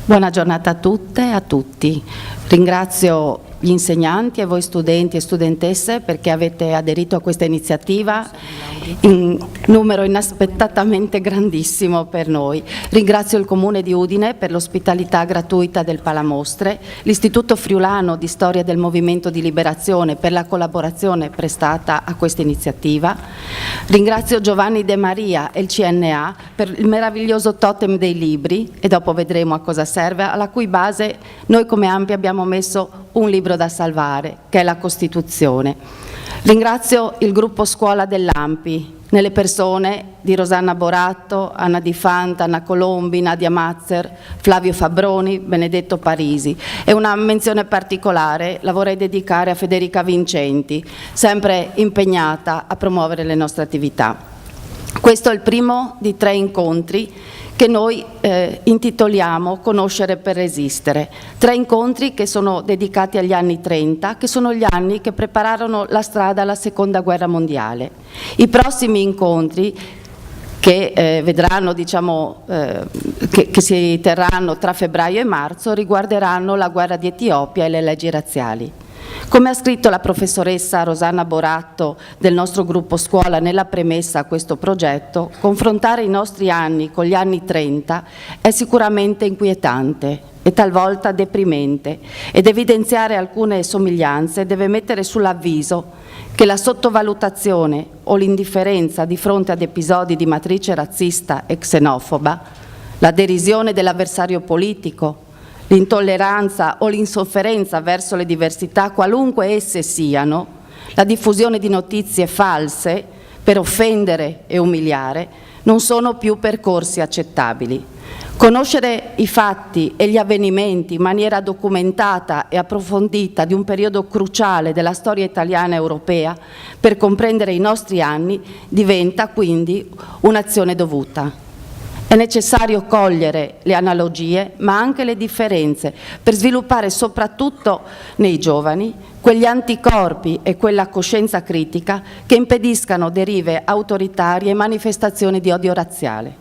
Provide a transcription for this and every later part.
Buona giornata a tutte e a tutti. Ringrazio gli insegnanti e voi studenti e studentesse perché avete aderito a questa iniziativa in numero inaspettatamente grandissimo per noi. Ringrazio il Comune di Udine per l'ospitalità gratuita del Palamostre, l'Istituto Friulano di Storia del Movimento di Liberazione per la collaborazione prestata a questa iniziativa. Ringrazio Giovanni De Maria e il CNA per il meraviglioso totem dei libri, e dopo vedremo a cosa serve, alla cui base noi come AMPI abbiamo messo un libro da salvare, che è la Costituzione. Ringrazio il gruppo scuola dell'AMPI, nelle persone di Rosanna Boratto, Anna Di Fanta, Anna Colombi, Nadia Mazzer, Flavio Fabbroni, Benedetto Parisi. E una menzione particolare la vorrei dedicare a Federica Vincenti, sempre impegnata a promuovere le nostre attività. Questo è il primo di 3 incontri che noi intitoliamo Conoscere per resistere. 3 incontri che sono dedicati agli anni 30, che sono gli anni che prepararono la strada alla Seconda Guerra Mondiale. I prossimi incontri che vedranno, che si terranno tra febbraio e marzo, riguarderanno la guerra di Etiopia e le leggi razziali. Come ha scritto la professoressa Rosanna Boratto del nostro gruppo scuola nella premessa a questo progetto, confrontare i nostri anni con gli anni 30 è sicuramente inquietante e talvolta deprimente, ed evidenziare alcune somiglianze deve mettere sull'avviso che la sottovalutazione o l'indifferenza di fronte ad episodi di matrice razzista e xenofoba, la derisione dell'avversario politico, l'intolleranza o l'insofferenza verso le diversità, qualunque esse siano, la diffusione di notizie false per offendere e umiliare, non sono più percorsi accettabili. Conoscere i fatti e gli avvenimenti in maniera documentata e approfondita di un periodo cruciale della storia italiana e europea per comprendere i nostri anni diventa quindi un'azione dovuta. È necessario cogliere le analogie, ma anche le differenze, per sviluppare soprattutto nei giovani quegli anticorpi e quella coscienza critica che impediscano derive autoritarie e manifestazioni di odio razziale.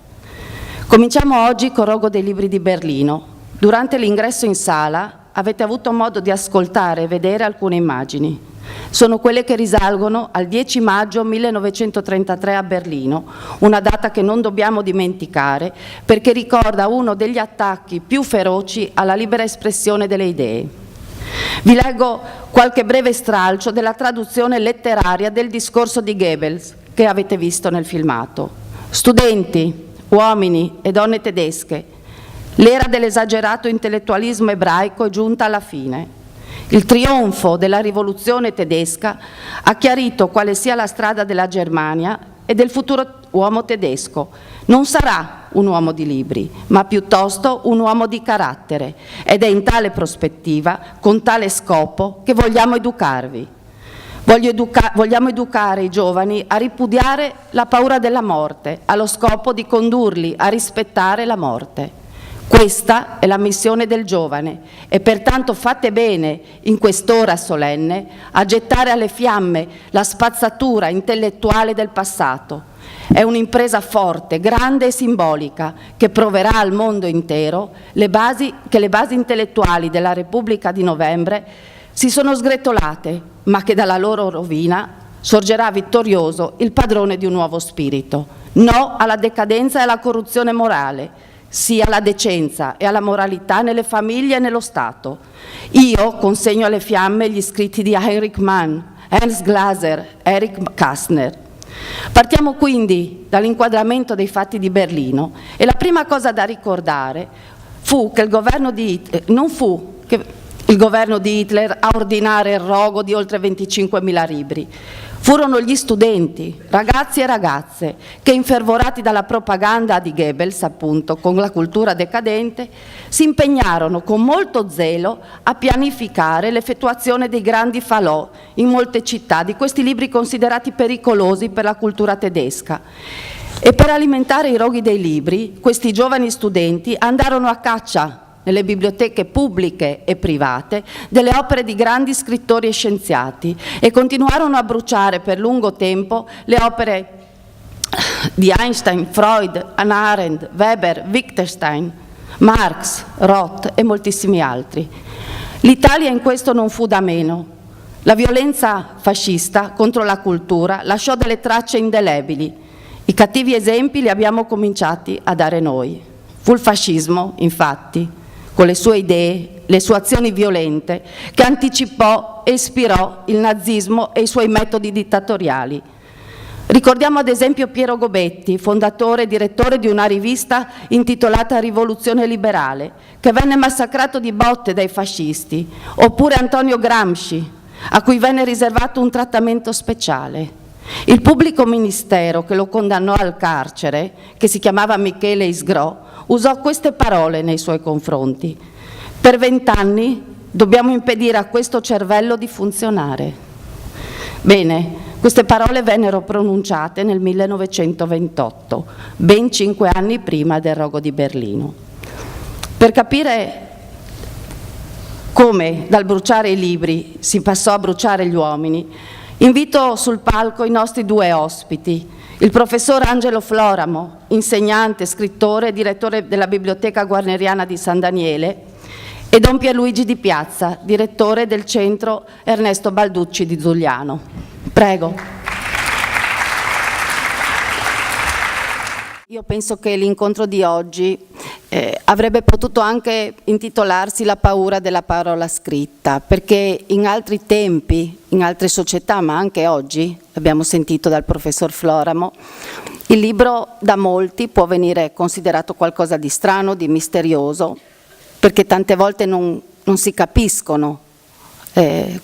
Cominciamo oggi col Rogo dei Libri di Berlino. Durante l'ingresso in sala avete avuto modo di ascoltare e vedere alcune immagini. Sono quelle che risalgono al 10 maggio 1933 a Berlino, una data che non dobbiamo dimenticare perché ricorda uno degli attacchi più feroci alla libera espressione delle idee. Vi leggo qualche breve stralcio della traduzione letteraria del discorso di Goebbels che avete visto nel filmato. Studenti, uomini e donne tedesche, l'era dell'esagerato intellettualismo ebraico è giunta alla fine. Il trionfo della rivoluzione tedesca ha chiarito quale sia la strada della Germania e del futuro uomo tedesco. Non sarà un uomo di libri, ma piuttosto un uomo di carattere, ed è in tale prospettiva, con tale scopo, che vogliamo educarvi. Vogliamo educare i giovani a ripudiare la paura della morte, allo scopo di condurli a rispettare la morte. Questa è la missione del giovane e pertanto fate bene in quest'ora solenne a gettare alle fiamme la spazzatura intellettuale del passato. È un'impresa forte, grande e simbolica che proverà al mondo intero che le basi intellettuali della Repubblica di novembre si sono sgretolate, ma che dalla loro rovina sorgerà vittorioso il padrone di un nuovo spirito. No alla decadenza e alla corruzione morale, sì alla decenza e alla moralità nelle famiglie e nello Stato. Io consegno alle fiamme gli scritti di Heinrich Mann, Ernst Glaser, Erich Kästner. Partiamo quindi dall'inquadramento dei fatti di Berlino e la prima cosa da ricordare fu che non fu il governo di Hitler a ordinare il rogo di oltre 25.000 libri. Furono gli studenti, ragazzi e ragazze, che infervorati dalla propaganda di Goebbels, appunto, con la cultura decadente, si impegnarono con molto zelo a pianificare l'effettuazione dei grandi falò in molte città di questi libri considerati pericolosi per la cultura tedesca. E per alimentare i roghi dei libri, questi giovani studenti andarono a caccia nelle biblioteche pubbliche e private delle opere di grandi scrittori e scienziati e continuarono a bruciare per lungo tempo le opere di Einstein, Freud, Hannah Arendt, Weber, Wittgenstein. Marx, Roth e moltissimi altri. L'Italia in questo non fu da meno. La violenza fascista contro la cultura lasciò delle tracce indelebili. I cattivi esempi li abbiamo cominciati a dare noi. Fu il fascismo, infatti, con le sue idee, le sue azioni violente, che anticipò e ispirò il nazismo e i suoi metodi dittatoriali. Ricordiamo ad esempio Piero Gobetti, fondatore e direttore di una rivista intitolata Rivoluzione Liberale, che venne massacrato di botte dai fascisti, oppure Antonio Gramsci, a cui venne riservato un trattamento speciale. Il pubblico ministero che lo condannò al carcere, che si chiamava Michele Isgrò, usò queste parole nei suoi confronti: per 20 anni dobbiamo impedire a questo cervello di funzionare. Bene, queste parole vennero pronunciate nel 1928, ben 5 anni prima del rogo di Berlino. Per capire come dal bruciare i libri si passò a bruciare gli uomini, invito sul palco i nostri due ospiti, il professor Angelo Floramo, insegnante, scrittore e direttore della Biblioteca Guarneriana di San Daniele, e Don Pierluigi Di Piazza, direttore del Centro Ernesto Balducci di Giuliano. Prego. Io penso che l'incontro di oggi avrebbe potuto anche intitolarsi La paura della parola scritta, perché in altri tempi, in altre società, ma anche oggi, abbiamo sentito dal professor Floramo, il libro da molti può venire considerato qualcosa di strano, di misterioso, perché tante volte non si capiscono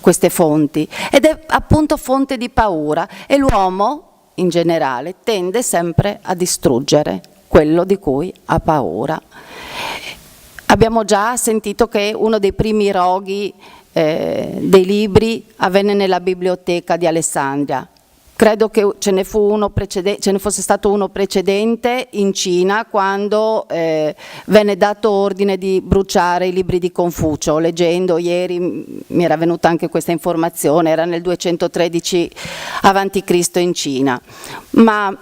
queste fonti, ed è appunto fonte di paura, e l'uomo in generale tende sempre a distruggere quello di cui ha paura. Abbiamo già sentito che uno dei primi roghi dei libri avvenne nella biblioteca di Alessandria. Credo che ce ne fosse stato uno precedente in Cina, quando venne dato ordine di bruciare i libri di Confucio. Leggendo ieri mi era venuta anche questa informazione, era nel 213 a.C. in Cina. Ma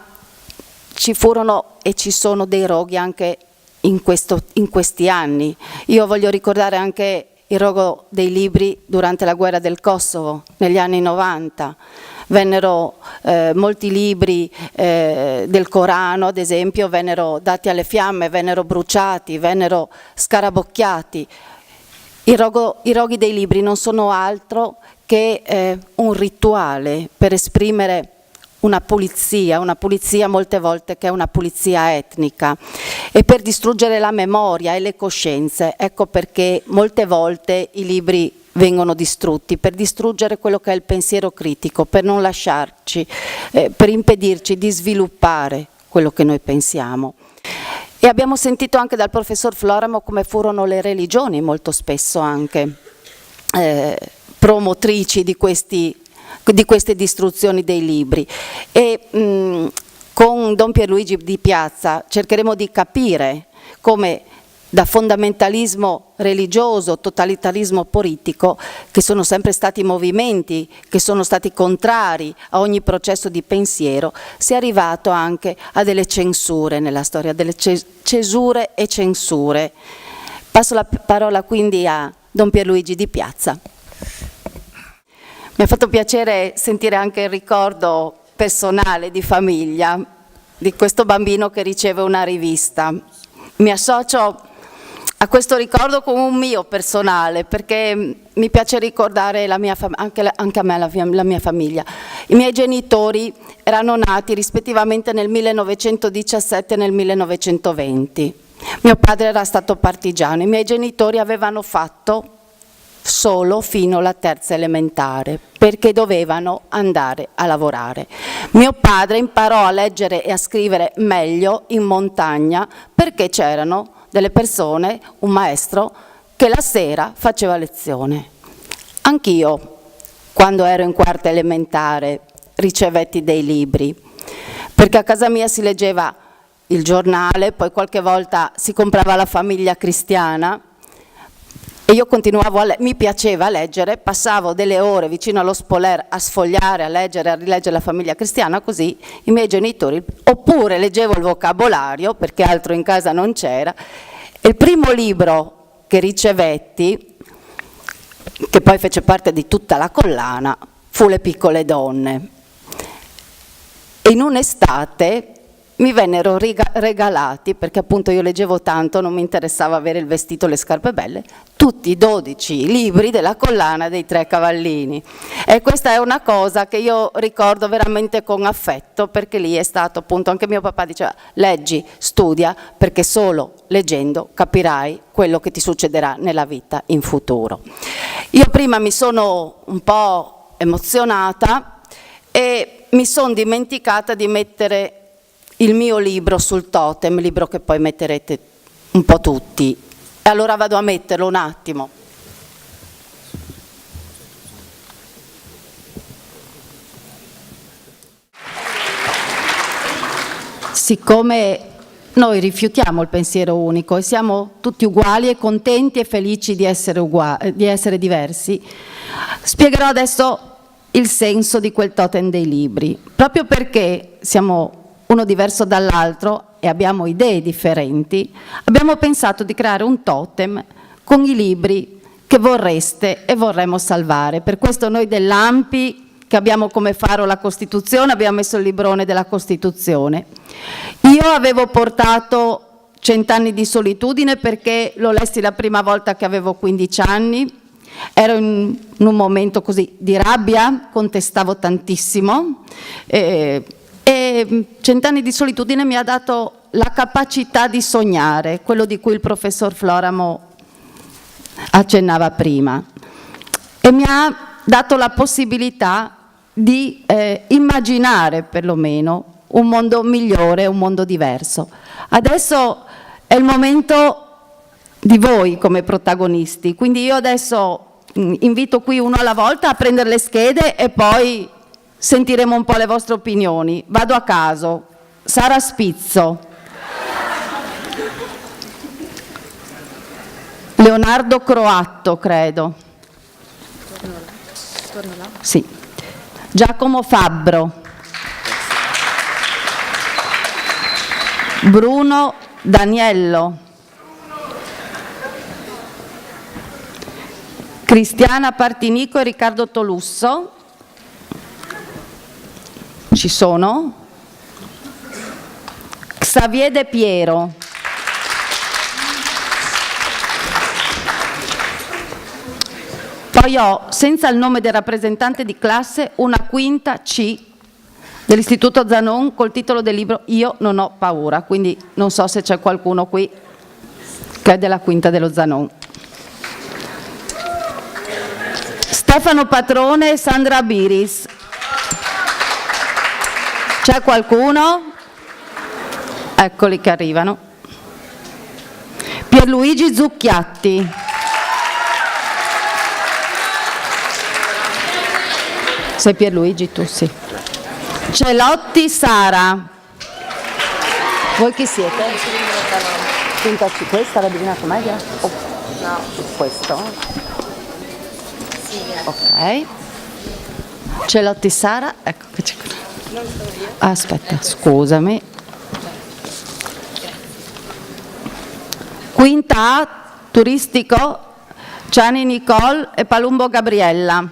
ci furono e ci sono dei roghi anche in questi anni. Io voglio ricordare anche il rogo dei libri durante la guerra del Kosovo, negli anni 90. Vennero molti libri del Corano, ad esempio, vennero dati alle fiamme, vennero bruciati, vennero scarabocchiati. I roghi dei libri non sono altro che un rituale per esprimere una pulizia molte volte che è una pulizia etnica, e per distruggere la memoria e le coscienze. Ecco perché molte volte i libri vengono distrutti, per distruggere quello che è il pensiero critico, per non lasciarci, per impedirci di sviluppare quello che noi pensiamo. E abbiamo sentito anche dal professor Floramo come furono le religioni molto spesso anche promotrici di queste distruzioni dei libri. E con Don Pierluigi Di Piazza cercheremo di capire come da fondamentalismo religioso, totalitarismo politico, che sono sempre stati movimenti che sono stati contrari a ogni processo di pensiero, si è arrivato anche a delle censure nella storia, delle cesure e censure. Passo la parola quindi a Don Pierluigi Di Piazza. Mi ha fatto piacere sentire anche il ricordo personale di famiglia di questo bambino che riceve una rivista. Mi associo a questo ricordo come un mio personale, perché mi piace ricordare anche a me la mia famiglia. I miei genitori erano nati rispettivamente nel 1917 e nel 1920. Mio padre era stato partigiano, i miei genitori avevano fatto solo fino alla terza elementare, perché dovevano andare a lavorare. Mio padre imparò a leggere e a scrivere meglio in montagna, perché c'erano delle persone, un maestro, che la sera faceva lezione. Anch'io, quando ero in quarta elementare, ricevetti dei libri, perché a casa mia si leggeva il giornale, poi qualche volta si comprava La Famiglia Cristiana, e io continuavo mi piaceva leggere, passavo delle ore vicino allo spoler a sfogliare, a leggere, a rileggere La Famiglia Cristiana, così i miei genitori, oppure leggevo il vocabolario, perché altro in casa non c'era, Il primo libro che ricevetti, che poi fece parte di tutta la collana, fu Le piccole donne. E in un'estate mi vennero regalati, perché appunto io leggevo tanto, non mi interessava avere il vestito e le scarpe belle, tutti i 12 libri della collana dei Tre Cavallini. E questa è una cosa che io ricordo veramente con affetto, perché lì è stato appunto, anche mio papà diceva, leggi, studia, perché solo leggendo capirai quello che ti succederà nella vita in futuro. Io prima mi sono un po' emozionata e mi sono dimenticata di mettere il mio libro sul totem, libro che poi metterete un po' tutti. E allora vado a metterlo un attimo. Siccome noi rifiutiamo il pensiero unico e siamo tutti uguali e contenti e felici di essere diversi, spiegherò adesso il senso di quel totem dei libri, proprio perché siamo uno diverso dall'altro e abbiamo idee differenti. Abbiamo pensato di creare un totem con i libri che vorreste e vorremmo salvare. Per questo noi dell'ANPI, che abbiamo come faro la Costituzione, abbiamo messo il librone della Costituzione. Io avevo portato 100 anni di solitudine perché lo lessi la prima volta che avevo 15 anni, ero in un momento così di rabbia, contestavo tantissimo e 100 anni di solitudine mi ha dato la capacità di sognare, quello di cui il professor Floramo accennava prima, e mi ha dato la possibilità di immaginare perlomeno un mondo migliore, un mondo diverso. Adesso è il momento di voi come protagonisti, quindi io adesso invito qui uno alla volta a prendere le schede e poi sentiremo un po' le vostre opinioni. Vado a caso. Sara Spizzo. Leonardo Croatto, credo. Sì. Giacomo Fabbro. Bruno Daniello. Cristiana Partinico e Riccardo Tolusso. Ci sono? Xavier De Piero. Poi ho, senza il nome del rappresentante di classe, una quinta C dell'Istituto Zanon col titolo del libro Io non ho paura, quindi non so se c'è qualcuno qui che è della quinta dello Zanon. Stefano Patrone e Sandra Biris. C'è qualcuno? Eccoli che arrivano. Pierluigi Zucchiatti. Sei Pierluigi tu? Sì. Celotti Sara. Voi chi siete? Quinta C. Questa è la Divina Commedia? Oh. No. Questo? Sì, ok. Celotti Sara, ecco che c'è. Aspetta, scusami. Quinta A, turistico, Ciani Nicole e Palumbo Gabriella.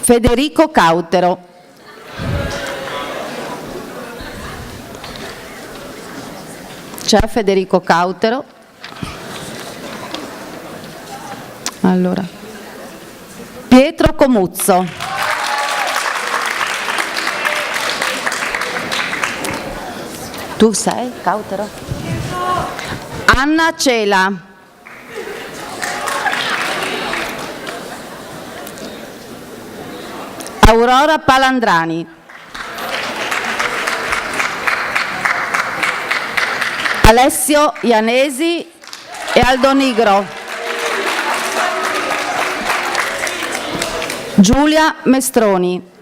Federico Cautero. C'è Federico Cautero. Allora. Pietro Comuzzo. Tu sei Cautero? Anna Cela. Aurora Palandrani. Alessio Ianesi e Aldo Nigro. Giulia Mestroni.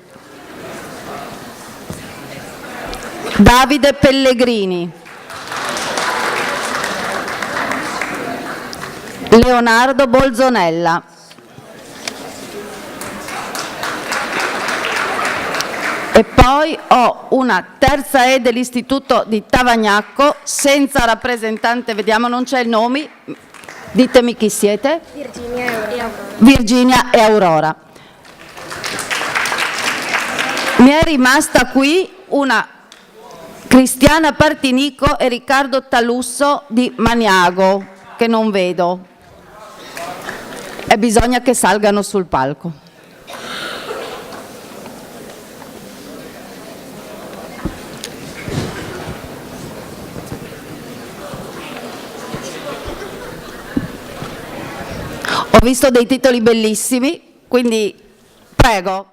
Davide Pellegrini. Leonardo Bolzonella. E poi ho una terza E dell'Istituto di Tavagnacco, senza rappresentante, vediamo, non c'è il nome, ditemi chi siete. Virginia e Aurora. Mi è rimasta qui una Cristiana Partinico e Riccardo Talusso di Maniago, che non vedo, e bisogna che salgano sul palco. Ho visto dei titoli bellissimi, quindi prego.